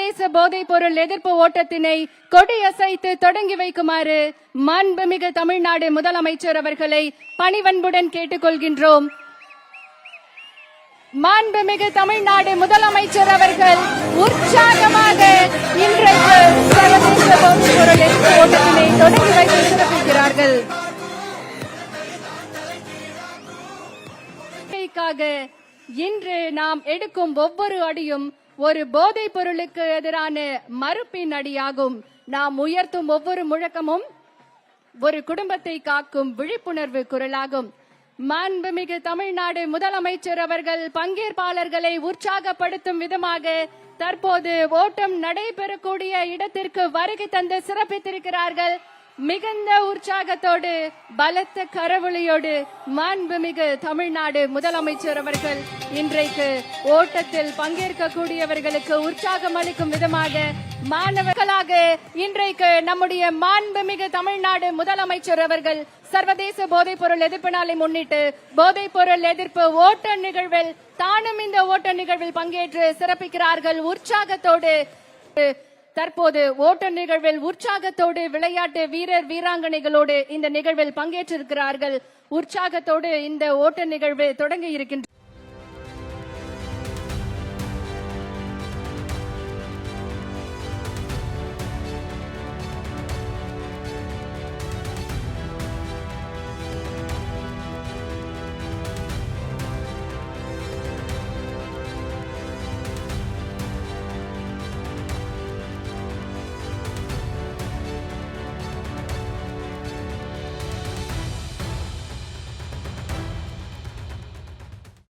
சர்வதேச போதைப் பொருள் எதிர்ப்பு ஓட்டத்தினை கொடியசைத்து தொடங்கி வைக்குமாறு மாண்புமிகு தமிழ்நாடு முதலமைச்சர் அவர்களை பணிவன்புடன் கேட்டுக்கொள்கின்றோம். மாண்புமிகு தமிழ்நாடு முதலமைச்சர் அவர்கள் உற்சாகமாக இன்றைக்கு சர்வதேச போதைப் பொருள் எதிர்ப்பு ஓட்டத்தினை தொடங்கி வைத்து சிறப்பிக்கிறார்கள். இன்று நாம் எடுக்கும் ஒவ்வொரு அடியும் ஒரு போதைப் பொருளுக்கு எதிரான மறுப்பின் அடியாகும். நாம் உயர்த்தும் ஒவ்வொரு முழக்கமும் ஒரு குடும்பத்தை காக்கும் விழிப்புணர்வு குரலாகும். மாண்புமிகு தமிழ்நாடு முதலமைச்சர் அவர்கள் பங்கேற்பாளர்களை உற்சாகப்படுத்தும் விதமாக தற்போது ஓட்டம் நடைபெறக்கூடிய இடத்திற்கு வருகை தந்து சிறப்பித்திருக்கிறார்கள். மிகுந்த உற்சாகத்தோடு பலத்த கரவொலியோடு மாண்புமிகு தமிழ்நாடு முதலமைச்சர் அவர்கள் இன்றைக்கு ஓட்டத்தில் பங்கேற்கக்கூடியவர்களுக்கு உற்சாகம் அளிக்கும் விதமாக மாணவர்களாக இன்றைக்கு நம்முடைய மாண்புமிகு தமிழ்நாடு முதலமைச்சர் அவர்கள் சர்வதேச போதைப் பொருள் எதிர்ப்பு நாளை முன்னிட்டு போதைப் பொருள் எதிர்ப்பு ஓட்ட நிகழ்வில் தானும் இந்த ஓட்ட நிகழ்வில் பங்கேற்று சிறப்பிக்கிறார்கள். உற்சாகத்தோடு தற்போது ஓட்ட நிகழ்வில் உற்சாகத்தோடு விளையாட்டு வீரர் வீராங்கனைகளோடு இந்த நிகழ்வில் பங்கேற்றிருக்கிறார்கள். உற்சாகத்தோடு இந்த ஓட்ட நிகழ்வு தொடங்கி இருக்கின்றது.